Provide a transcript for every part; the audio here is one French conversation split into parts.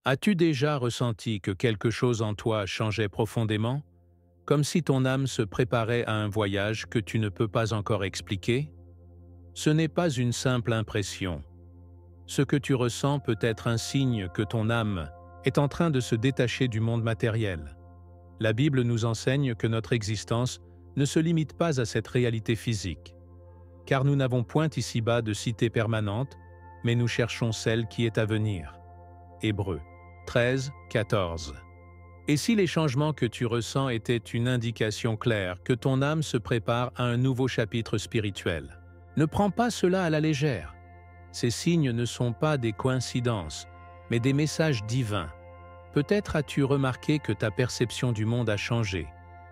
As-tu déjà ressenti que quelque chose en toi changeait profondément, comme si ton âme se préparait à un voyage que tu ne peux pas encore expliquer? Ce n'est pas une simple impression. Ce que tu ressens peut être un signe que ton âme est en train de se détacher du monde matériel. La Bible nous enseigne que notre existence ne se limite pas à cette réalité physique, car nous n'avons point ici-bas de cité permanente, mais nous cherchons celle qui est à venir. Hébreux 13, 14. Et si les changements que tu ressens étaient une indication claire que ton âme se prépare à un nouveau chapitre spirituel? Ne prends pas cela à la légère. Ces signes ne sont pas des coïncidences, mais des messages divins. Peut-être as-tu remarqué que ta perception du monde a changé,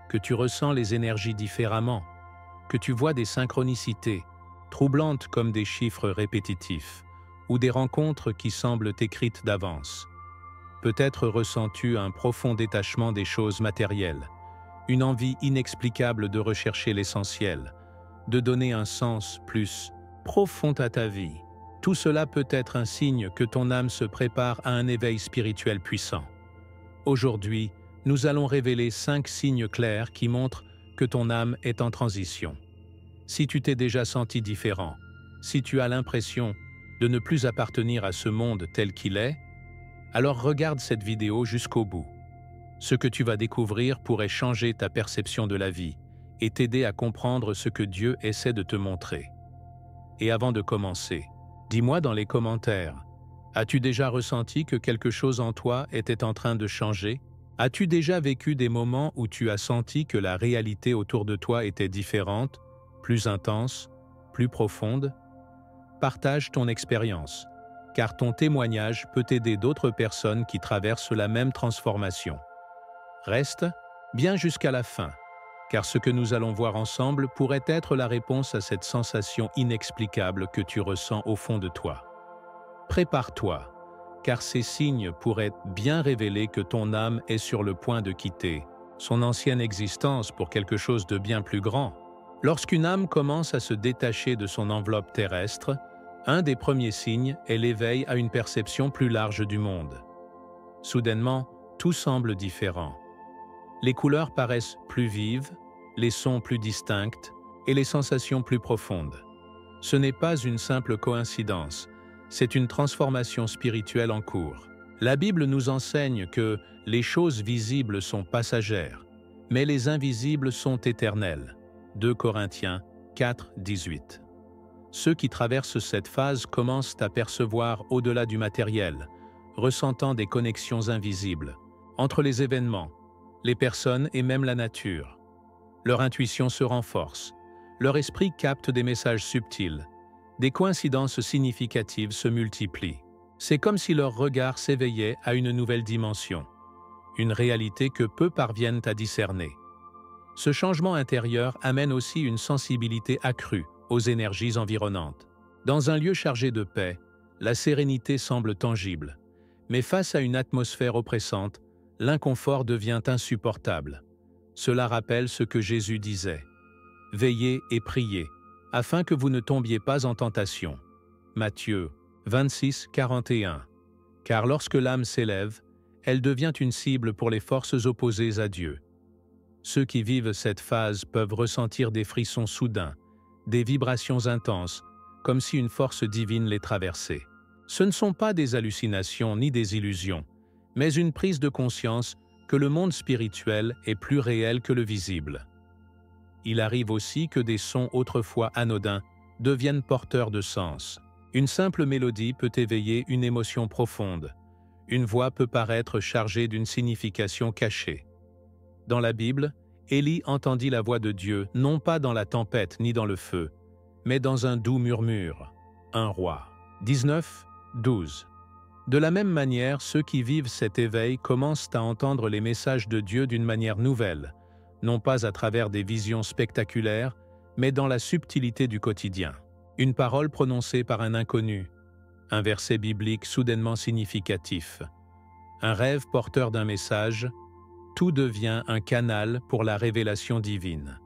que tu ressens les énergies différemment, que tu vois des synchronicités, troublantes comme des chiffres répétitifs, ou des rencontres qui semblent écrites d'avance. Peut-être ressens-tu un profond détachement des choses matérielles, une envie inexplicable de rechercher l'essentiel, de donner un sens plus profond à ta vie. Tout cela peut être un signe que ton âme se prépare à un éveil spirituel puissant. Aujourd'hui, nous allons révéler 5 signes clairs qui montrent que ton âme est en transition. Si tu t'es déjà senti différent, si tu as l'impression de ne plus appartenir à ce monde tel qu'il est, alors regarde cette vidéo jusqu'au bout. Ce que tu vas découvrir pourrait changer ta perception de la vie et t'aider à comprendre ce que Dieu essaie de te montrer. Et avant de commencer, dis-moi dans les commentaires, as-tu déjà ressenti que quelque chose en toi était en train de changer? As-tu déjà vécu des moments où tu as senti que la réalité autour de toi était différente, plus intense, plus profonde? Partage ton expérience, car ton témoignage peut aider d'autres personnes qui traversent la même transformation. Reste bien jusqu'à la fin, car ce que nous allons voir ensemble pourrait être la réponse à cette sensation inexplicable que tu ressens au fond de toi. Prépare-toi, car ces signes pourraient bien révéler que ton âme est sur le point de quitter son ancienne existence pour quelque chose de bien plus grand. Lorsqu'une âme commence à se détacher de son enveloppe terrestre, un des premiers signes est l'éveil à une perception plus large du monde. Soudainement, tout semble différent. Les couleurs paraissent plus vives, les sons plus distincts et les sensations plus profondes. Ce n'est pas une simple coïncidence, c'est une transformation spirituelle en cours. La Bible nous enseigne que les choses visibles sont passagères, mais les invisibles sont éternelles. 2 Corinthiens 4, 18. Ceux qui traversent cette phase commencent à percevoir au-delà du matériel, ressentant des connexions invisibles entre les événements, les personnes et même la nature. Leur intuition se renforce, leur esprit capte des messages subtils, des coïncidences significatives se multiplient. C'est comme si leur regard s'éveillait à une nouvelle dimension, une réalité que peu parviennent à discerner. Ce changement intérieur amène aussi une sensibilité accrue aux énergies environnantes. Dans un lieu chargé de paix, la sérénité semble tangible, mais face à une atmosphère oppressante, l'inconfort devient insupportable. Cela rappelle ce que Jésus disait. « Veillez et priez, afin que vous ne tombiez pas en tentation. » Matthieu 26, 41. Car lorsque l'âme s'élève, elle devient une cible pour les forces opposées à Dieu. Ceux qui vivent cette phase peuvent ressentir des frissons soudains, des vibrations intenses, comme si une force divine les traversait. Ce ne sont pas des hallucinations ni des illusions, mais une prise de conscience que le monde spirituel est plus réel que le visible. Il arrive aussi que des sons autrefois anodins deviennent porteurs de sens. Une simple mélodie peut éveiller une émotion profonde. Une voix peut paraître chargée d'une signification cachée. Dans la Bible, Élie entendit la voix de Dieu non pas dans la tempête ni dans le feu, mais dans un doux murmure. 1 Roi 19, 12. De la même manière, ceux qui vivent cet éveil commencent à entendre les messages de Dieu d'une manière nouvelle, non pas à travers des visions spectaculaires, mais dans la subtilité du quotidien. Une parole prononcée par un inconnu, un verset biblique soudainement significatif, un rêve porteur d'un message, tout devient un canal pour la révélation divine.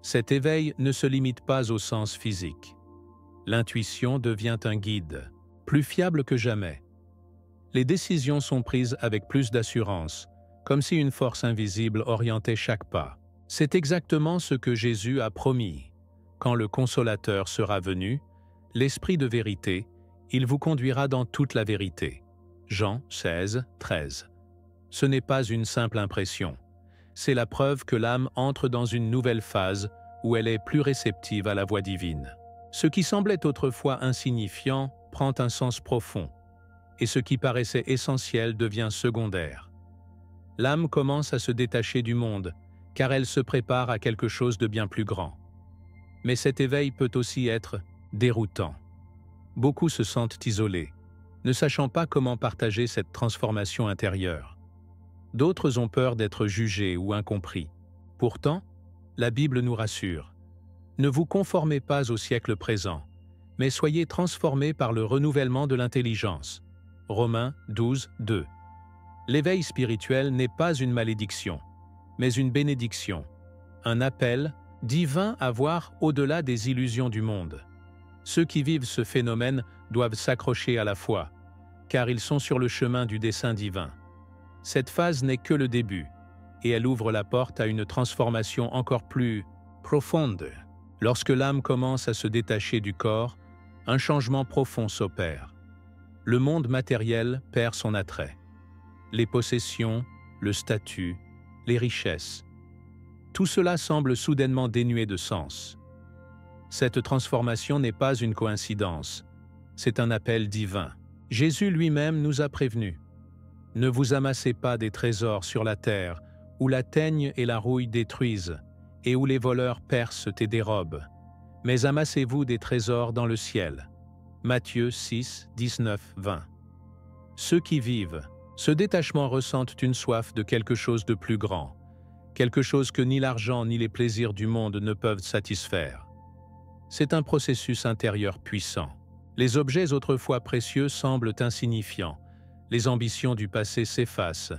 Cet éveil ne se limite pas au sens physique. L'intuition devient un guide, plus fiable que jamais. Les décisions sont prises avec plus d'assurance, comme si une force invisible orientait chaque pas. C'est exactement ce que Jésus a promis. Quand le Consolateur sera venu, l'Esprit de vérité, il vous conduira dans toute la vérité. Jean 16, 13. Ce n'est pas une simple impression. C'est la preuve que l'âme entre dans une nouvelle phase où elle est plus réceptive à la voix divine. Ce qui semblait autrefois insignifiant prend un sens profond, et ce qui paraissait essentiel devient secondaire. L'âme commence à se détacher du monde, car elle se prépare à quelque chose de bien plus grand. Mais cet éveil peut aussi être déroutant. Beaucoup se sentent isolés, ne sachant pas comment partager cette transformation intérieure. D'autres ont peur d'être jugés ou incompris. Pourtant, la Bible nous rassure. Ne vous conformez pas au siècle présent, mais soyez transformés par le renouvellement de l'intelligence. Romains 12, 2. L'éveil spirituel n'est pas une malédiction, mais une bénédiction, un appel divin à voir au-delà des illusions du monde. Ceux qui vivent ce phénomène doivent s'accrocher à la foi, car ils sont sur le chemin du dessein divin. Cette phase n'est que le début, et elle ouvre la porte à une transformation encore plus profonde. Lorsque l'âme commence à se détacher du corps, un changement profond s'opère. Le monde matériel perd son attrait. Les possessions, le statut, les richesses, tout cela semble soudainement dénué de sens. Cette transformation n'est pas une coïncidence, c'est un appel divin. Jésus lui-même nous a prévenus. Ne vous amassez pas des trésors sur la terre, où la teigne et la rouille détruisent, et où les voleurs percent et dérobent, mais amassez-vous des trésors dans le ciel. Matthieu 6, 19, 20. Ceux qui vivent ce détachement ressentent une soif de quelque chose de plus grand, quelque chose que ni l'argent ni les plaisirs du monde ne peuvent satisfaire. C'est un processus intérieur puissant. Les objets autrefois précieux semblent insignifiants, les ambitions du passé s'effacent,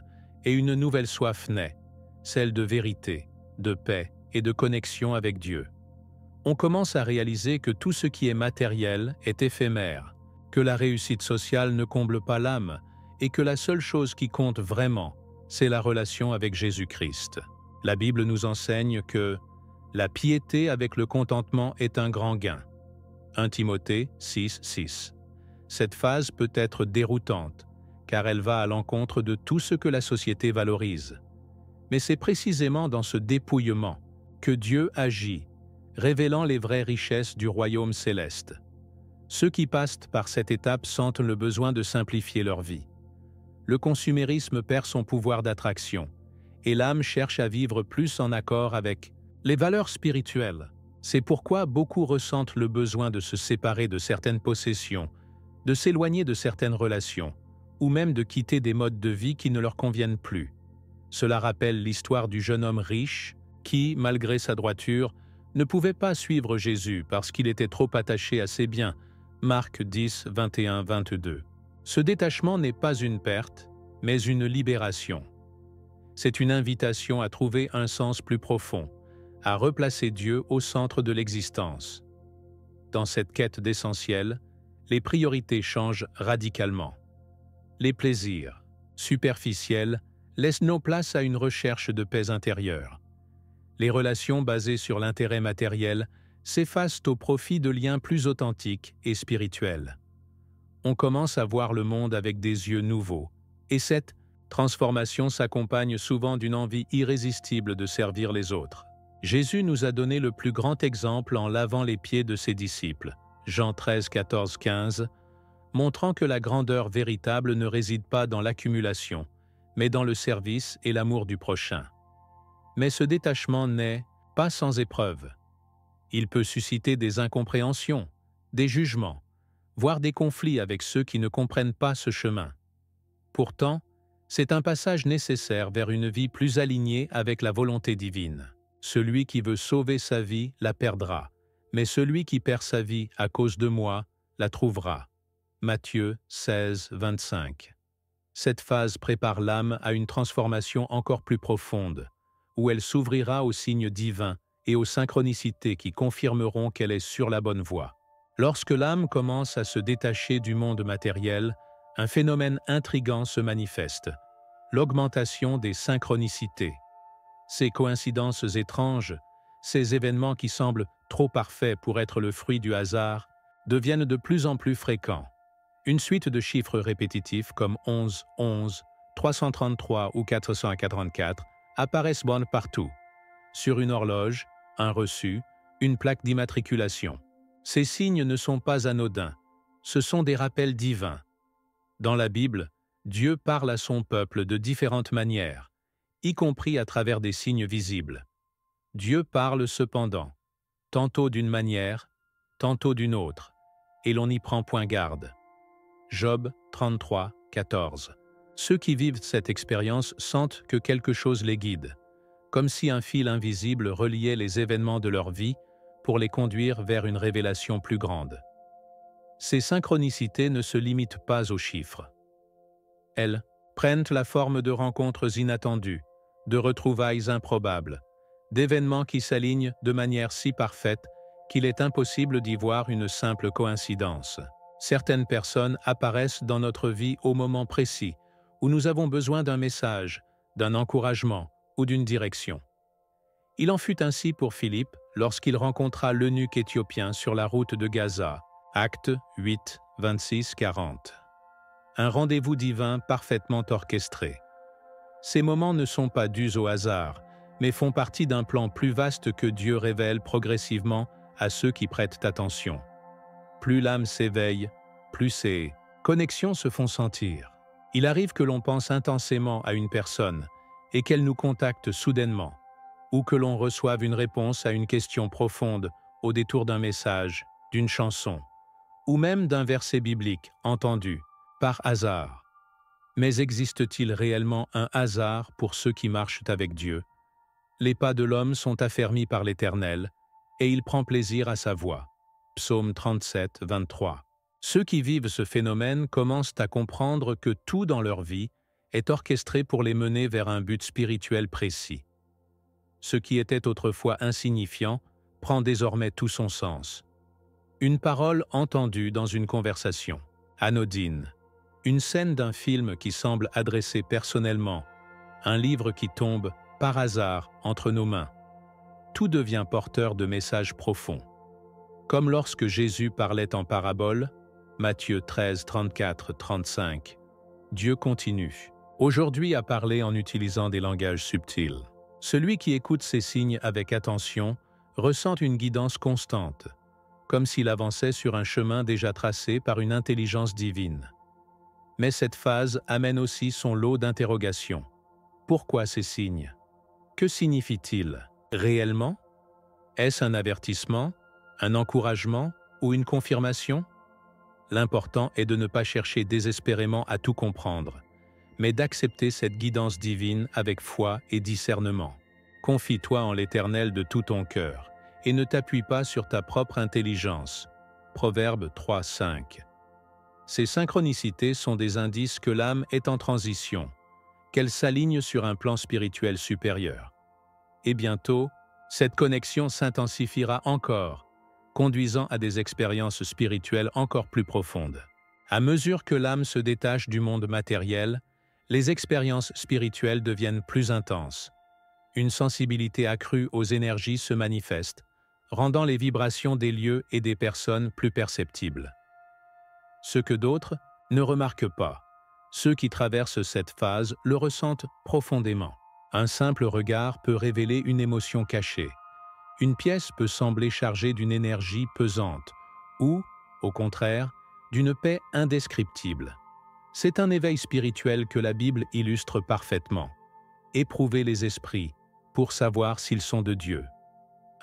et une nouvelle soif naît, celle de vérité, de paix et de connexion avec Dieu. On commence à réaliser que tout ce qui est matériel est éphémère, que la réussite sociale ne comble pas l'âme, et que la seule chose qui compte vraiment, c'est la relation avec Jésus-Christ. La Bible nous enseigne que la piété avec le contentement est un grand gain. 1 Timothée 6, 6. Cette phase peut être déroutante, car elle va à l'encontre de tout ce que la société valorise. Mais c'est précisément dans ce dépouillement que Dieu agit, révélant les vraies richesses du royaume céleste. Ceux qui passent par cette étape sentent le besoin de simplifier leur vie. Le consumérisme perd son pouvoir d'attraction, et l'âme cherche à vivre plus en accord avec les valeurs spirituelles. C'est pourquoi beaucoup ressentent le besoin de se séparer de certaines possessions, de s'éloigner de certaines relations, ou même de quitter des modes de vie qui ne leur conviennent plus. Cela rappelle l'histoire du jeune homme riche qui, malgré sa droiture, ne pouvait pas suivre Jésus parce qu'il était trop attaché à ses biens. Marc 10, 21, 22. Ce détachement n'est pas une perte, mais une libération. C'est une invitation à trouver un sens plus profond, à replacer Dieu au centre de l'existence. Dans cette quête d'essentiel, les priorités changent radicalement. Les plaisirs, superficiels, laissent nos places à une recherche de paix intérieure. Les relations basées sur l'intérêt matériel s'effacent au profit de liens plus authentiques et spirituels. On commence à voir le monde avec des yeux nouveaux, et cette transformation s'accompagne souvent d'une envie irrésistible de servir les autres. Jésus nous a donné le plus grand exemple en lavant les pieds de ses disciples, Jean 13, 14, 15, montrant que la grandeur véritable ne réside pas dans l'accumulation, mais dans le service et l'amour du prochain. Mais ce détachement n'est pas sans épreuve. Il peut susciter des incompréhensions, des jugements, voire des conflits avec ceux qui ne comprennent pas ce chemin. Pourtant, c'est un passage nécessaire vers une vie plus alignée avec la volonté divine. Celui qui veut sauver sa vie la perdra, mais celui qui perd sa vie à cause de moi la trouvera. Matthieu 16, 25. Cette phase prépare l'âme à une transformation encore plus profonde, où elle s'ouvrira aux signes divins et aux synchronicités qui confirmeront qu'elle est sur la bonne voie. Lorsque l'âme commence à se détacher du monde matériel, Un phénomène intrigant se manifeste, l'augmentation des synchronicités. Ces coïncidences étranges, ces événements qui semblent trop parfaits pour être le fruit du hasard, deviennent de plus en plus fréquents. Une suite de chiffres répétitifs comme 11, 11, 333 ou 444 apparaissent bonnes partout. Sur une horloge, un reçu, une plaque d'immatriculation. Ces signes ne sont pas anodins, ce sont des rappels divins. Dans la Bible, Dieu parle à son peuple de différentes manières, y compris à travers des signes visibles. Dieu parle cependant, tantôt d'une manière, tantôt d'une autre, et l'on n'y prend point garde. Job 33, 14. Ceux qui vivent cette expérience sentent que quelque chose les guide, comme si un fil invisible reliait les événements de leur vie pour les conduire vers une révélation plus grande. Ces synchronicités ne se limitent pas aux chiffres. Elles prennent la forme de rencontres inattendues, de retrouvailles improbables, d'événements qui s'alignent de manière si parfaite qu'il est impossible d'y voir une simple coïncidence. Certaines personnes apparaissent dans notre vie au moment précis où nous avons besoin d'un message, d'un encouragement ou d'une direction. Il en fut ainsi pour Philippe lorsqu'il rencontra l'eunuque éthiopien sur la route de Gaza, Actes 8, 26-40. Un rendez-vous divin parfaitement orchestré. Ces moments ne sont pas dus au hasard, mais font partie d'un plan plus vaste que Dieu révèle progressivement à ceux qui prêtent attention. Plus l'âme s'éveille, plus ces connexions se font sentir. Il arrive que l'on pense intensément à une personne et qu'elle nous contacte soudainement, ou que l'on reçoive une réponse à une question profonde au détour d'un message, d'une chanson, ou même d'un verset biblique entendu, par hasard. Mais existe-t-il réellement un hasard pour ceux qui marchent avec Dieu? Les pas de l'homme sont affermis par l'Éternel, et il prend plaisir à sa voix. Psaume 37, 23. Ceux qui vivent ce phénomène commencent à comprendre que tout dans leur vie est orchestré pour les mener vers un but spirituel précis. Ce qui était autrefois insignifiant prend désormais tout son sens. Une parole entendue dans une conversation, anodine. Une scène d'un film qui semble adressé personnellement, un livre qui tombe par hasard entre nos mains. Tout devient porteur de messages profonds. Comme lorsque Jésus parlait en parabole, Matthieu 13, 34, 35. Dieu continue, aujourd'hui à parler en utilisant des langages subtils. Celui qui écoute ces signes avec attention ressent une guidance constante, comme s'il avançait sur un chemin déjà tracé par une intelligence divine. Mais cette phase amène aussi son lot d'interrogations. Pourquoi ces signes? Que signifient-ils réellement? Est-ce un avertissement, un encouragement ou une confirmation? L'important est de ne pas chercher désespérément à tout comprendre, mais d'accepter cette guidance divine avec foi et discernement. Confie-toi en l'Éternel de tout ton cœur et ne t'appuie pas sur ta propre intelligence. Proverbe 3, 5. Ces synchronicités sont des indices que l'âme est en transition, qu'elle s'aligne sur un plan spirituel supérieur. Et bientôt, cette connexion s'intensifiera encore, conduisant à des expériences spirituelles encore plus profondes. À mesure que l'âme se détache du monde matériel, les expériences spirituelles deviennent plus intenses. Une sensibilité accrue aux énergies se manifeste, rendant les vibrations des lieux et des personnes plus perceptibles. Ce que d'autres ne remarquent pas, ceux qui traversent cette phase le ressentent profondément. Un simple regard peut révéler une émotion cachée. Une pièce peut sembler chargée d'une énergie pesante ou, au contraire, d'une paix indescriptible. C'est un éveil spirituel que la Bible illustre parfaitement. Éprouvez les esprits pour savoir s'ils sont de Dieu.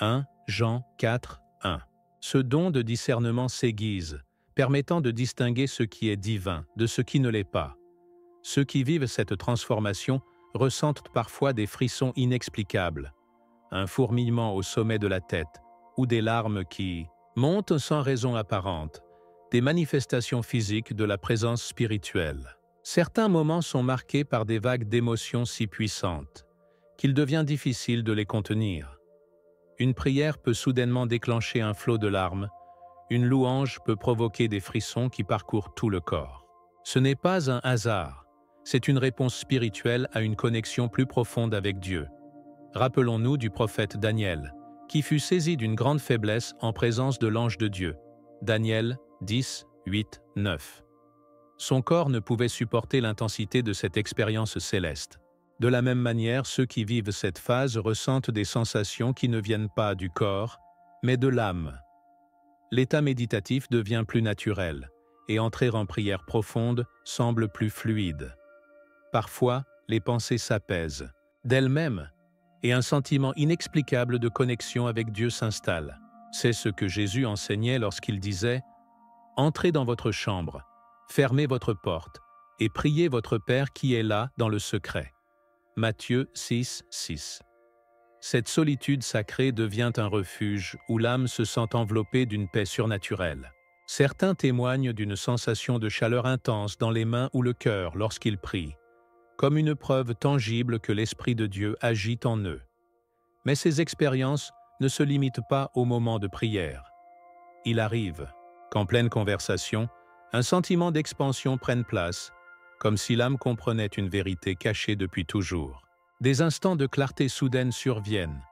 1 Jean 4, 1. Ce don de discernement s'aiguise, permettant de distinguer ce qui est divin de ce qui ne l'est pas. Ceux qui vivent cette transformation ressentent parfois des frissons inexplicables, un fourmillement au sommet de la tête ou des larmes qui montent sans raison apparente, des manifestations physiques de la présence spirituelle. Certains moments sont marqués par des vagues d'émotions si puissantes qu'il devient difficile de les contenir. Une prière peut soudainement déclencher un flot de larmes, une louange peut provoquer des frissons qui parcourent tout le corps. Ce n'est pas un hasard, c'est une réponse spirituelle à une connexion plus profonde avec Dieu. Rappelons-nous du prophète Daniel, qui fut saisi d'une grande faiblesse en présence de l'ange de Dieu. Daniel 10, 8, 9. Son corps ne pouvait supporter l'intensité de cette expérience céleste. De la même manière, ceux qui vivent cette phase ressentent des sensations qui ne viennent pas du corps, mais de l'âme. L'état méditatif devient plus naturel, et entrer en prière profonde semble plus fluide. Parfois, les pensées s'apaisent d'elles-mêmes, et un sentiment inexplicable de connexion avec Dieu s'installe. C'est ce que Jésus enseignait lorsqu'il disait « Entrez dans votre chambre, fermez votre porte, et priez votre Père qui est là dans le secret. » Matthieu 6, 6. Cette solitude sacrée devient un refuge où l'âme se sent enveloppée d'une paix surnaturelle. Certains témoignent d'une sensation de chaleur intense dans les mains ou le cœur lorsqu'ils prient, comme une preuve tangible que l'Esprit de Dieu agit en eux. Mais ces expériences ne se limitent pas au moment de prière. Il arrive qu'en pleine conversation, un sentiment d'expansion prenne place, comme si l'âme comprenait une vérité cachée depuis toujours. Des instants de clarté soudaine surviennent,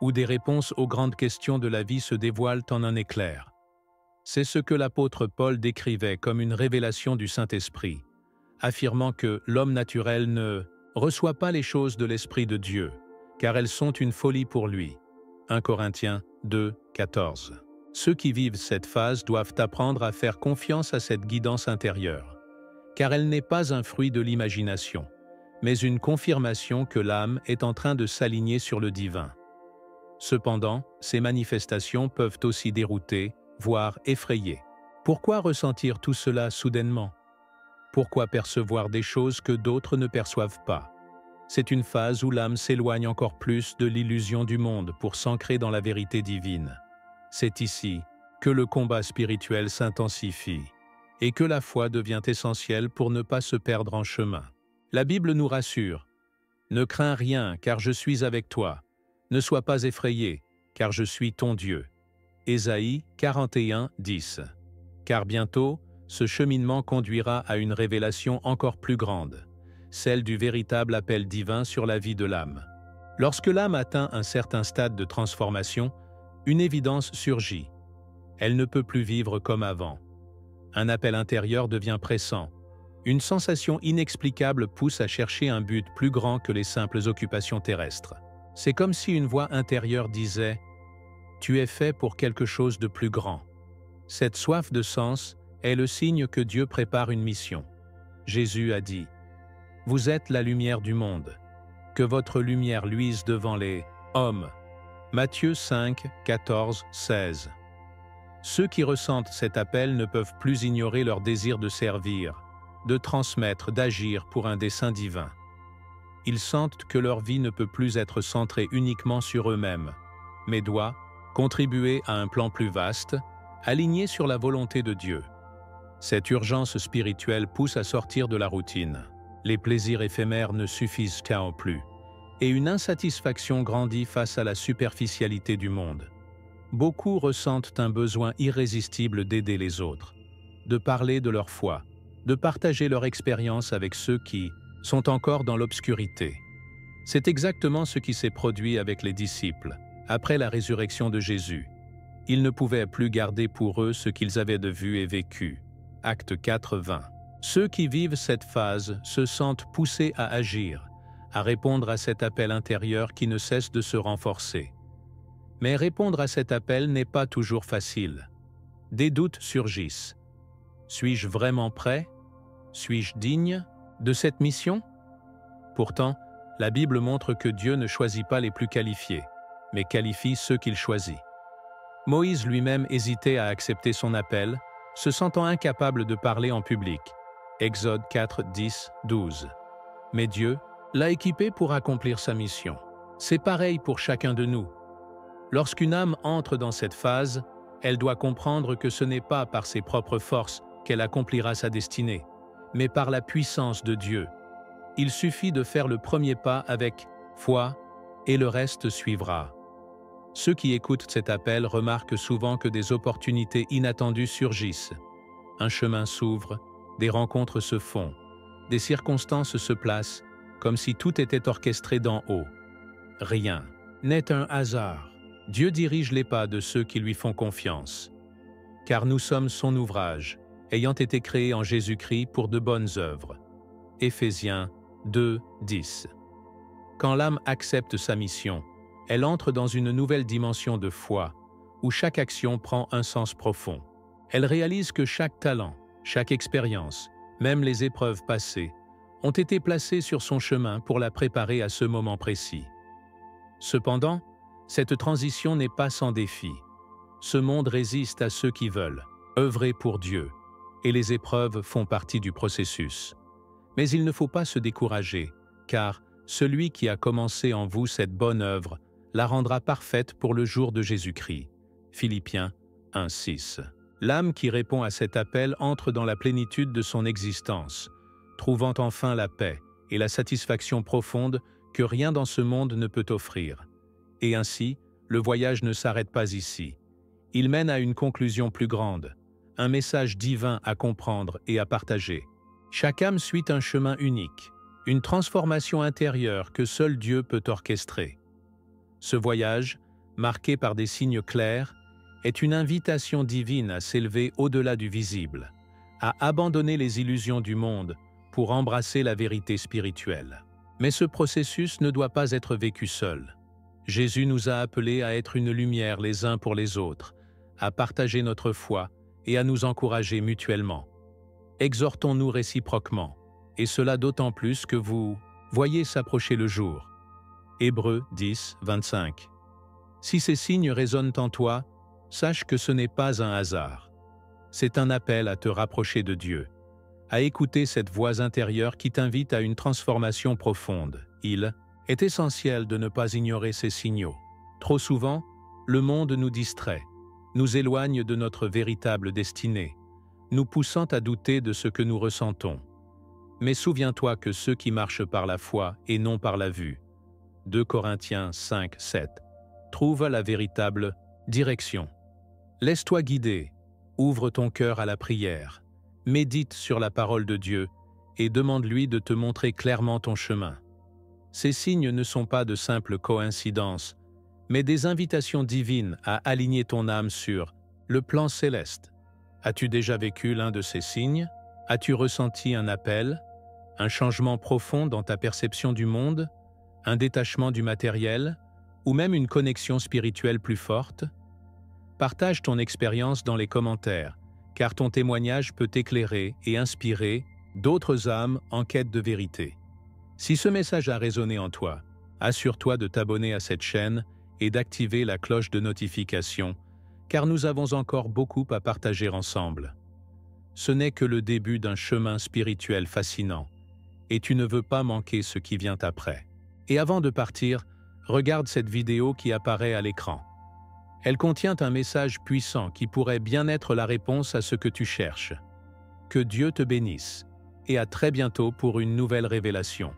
où des réponses aux grandes questions de la vie se dévoilent en un éclair. C'est ce que l'apôtre Paul décrivait comme une révélation du Saint-Esprit, affirmant que l'homme naturel ne reçoit pas les choses de l'Esprit de Dieu, car elles sont une folie pour lui. 1 Corinthiens 2, 14. Ceux qui vivent cette phase doivent apprendre à faire confiance à cette guidance intérieure, car elle n'est pas un fruit de l'imagination, mais une confirmation que l'âme est en train de s'aligner sur le divin. Cependant, ces manifestations peuvent aussi dérouter, voire effrayer. Pourquoi ressentir tout cela soudainement? Pourquoi percevoir des choses que d'autres ne perçoivent pas? C'est une phase où l'âme s'éloigne encore plus de l'illusion du monde pour s'ancrer dans la vérité divine. C'est ici que le combat spirituel s'intensifie et que la foi devient essentielle pour ne pas se perdre en chemin. La Bible nous rassure. « Ne crains rien, car je suis avec toi. Ne sois pas effrayé, car je suis ton Dieu. » Ésaïe 41, 10. Car bientôt, ce cheminement conduira à une révélation encore plus grande, celle du véritable appel divin sur la vie de l'âme. Lorsque l'âme atteint un certain stade de transformation, une évidence surgit. Elle ne peut plus vivre comme avant. Un appel intérieur devient pressant. Une sensation inexplicable pousse à chercher un but plus grand que les simples occupations terrestres. C'est comme si une voix intérieure disait « Tu es fait pour quelque chose de plus grand ». Cette soif de sens est le signe que Dieu prépare une mission. Jésus a dit « Vous êtes la lumière du monde. Que votre lumière luise devant les hommes. » Matthieu 5, 14, 16. Ceux qui ressentent cet appel ne peuvent plus ignorer leur désir de servir, de transmettre, d'agir pour un dessein divin. Ils sentent que leur vie ne peut plus être centrée uniquement sur eux-mêmes, mais doit contribuer à un plan plus vaste, aligné sur la volonté de Dieu. Cette urgence spirituelle pousse à sortir de la routine. Les plaisirs éphémères ne suffisent plus, et une insatisfaction grandit face à la superficialité du monde. Beaucoup ressentent un besoin irrésistible d'aider les autres, de parler de leur foi, de partager leur expérience avec ceux qui sont encore dans l'obscurité. C'est exactement ce qui s'est produit avec les disciples, après la résurrection de Jésus. Ils ne pouvaient plus garder pour eux ce qu'ils avaient de vu et vécu. Acte 4, 20. Ceux qui vivent cette phase se sentent poussés à agir, à répondre à cet appel intérieur qui ne cesse de se renforcer. Mais répondre à cet appel n'est pas toujours facile. Des doutes surgissent. Suis-je vraiment prêt? Suis-je digne de cette mission? Pourtant, la Bible montre que Dieu ne choisit pas les plus qualifiés, mais qualifie ceux qu'il choisit. Moïse lui-même hésitait à accepter son appel, se sentant incapable de parler en public. Exode 4, 10, 12. Mais Dieu l'a équipé pour accomplir sa mission. C'est pareil pour chacun de nous. Lorsqu'une âme entre dans cette phase, elle doit comprendre que ce n'est pas par ses propres forces qu'elle accomplira sa destinée, mais par la puissance de Dieu. Il suffit de faire le premier pas avec foi et le reste suivra. Ceux qui écoutent cet appel remarquent souvent que des opportunités inattendues surgissent. Un chemin s'ouvre Des rencontres se font, des circonstances se placent, comme si tout était orchestré d'en haut. Rien n'est un hasard. Dieu dirige les pas de ceux qui lui font confiance. Car nous sommes son ouvrage, ayant été créés en Jésus-Christ pour de bonnes œuvres. Éphésiens 2, 10. Quand l'âme accepte sa mission, elle entre dans une nouvelle dimension de foi, où chaque action prend un sens profond. Elle réalise que chaque talent, chaque expérience, même les épreuves passées, ont été placées sur son chemin pour la préparer à ce moment précis. Cependant, cette transition n'est pas sans défi. Ce monde résiste à ceux qui veulent œuvrer pour Dieu, et les épreuves font partie du processus. Mais il ne faut pas se décourager, car celui qui a commencé en vous cette bonne œuvre la rendra parfaite pour le jour de Jésus-Christ. Philippiens 1, 6. L'âme qui répond à cet appel entre dans la plénitude de son existence, trouvant enfin la paix et la satisfaction profonde que rien dans ce monde ne peut offrir. Et ainsi, le voyage ne s'arrête pas ici. Il mène à une conclusion plus grande, un message divin à comprendre et à partager. Chaque âme suit un chemin unique, une transformation intérieure que seul Dieu peut orchestrer. Ce voyage, marqué par des signes clairs, est une invitation divine à s'élever au-delà du visible, à abandonner les illusions du monde pour embrasser la vérité spirituelle. Mais ce processus ne doit pas être vécu seul. Jésus nous a appelés à être une lumière les uns pour les autres, à partager notre foi et à nous encourager mutuellement. Exhortons-nous réciproquement, et cela d'autant plus que vous voyez s'approcher le jour. Hébreux 10, 25. Si ces signes résonnent en toi, sache que ce n'est pas un hasard. C'est un appel à te rapprocher de Dieu, à écouter cette voix intérieure qui t'invite à une transformation profonde. Il est essentiel de ne pas ignorer ces signaux. Trop souvent, le monde nous distrait, nous éloigne de notre véritable destinée, nous poussant à douter de ce que nous ressentons. Mais souviens-toi que ceux qui marchent par la foi et non par la vue, 2 Corinthiens 5, 7, trouvent la véritable direction. Laisse-toi guider, ouvre ton cœur à la prière, médite sur la parole de Dieu et demande-lui de te montrer clairement ton chemin. Ces signes ne sont pas de simples coïncidences, mais des invitations divines à aligner ton âme sur le plan céleste. As-tu déjà vécu l'un de ces signes? As-tu ressenti un appel, un changement profond dans ta perception du monde, un détachement du matériel, ou même une connexion spirituelle plus forte? Partage ton expérience dans les commentaires, car ton témoignage peut éclairer et inspirer d'autres âmes en quête de vérité. Si ce message a résonné en toi, assure-toi de t'abonner à cette chaîne et d'activer la cloche de notification, car nous avons encore beaucoup à partager ensemble. Ce n'est que le début d'un chemin spirituel fascinant, et tu ne veux pas manquer ce qui vient après. Et avant de partir, regarde cette vidéo qui apparaît à l'écran. Elle contient un message puissant qui pourrait bien être la réponse à ce que tu cherches. Que Dieu te bénisse, et à très bientôt pour une nouvelle révélation.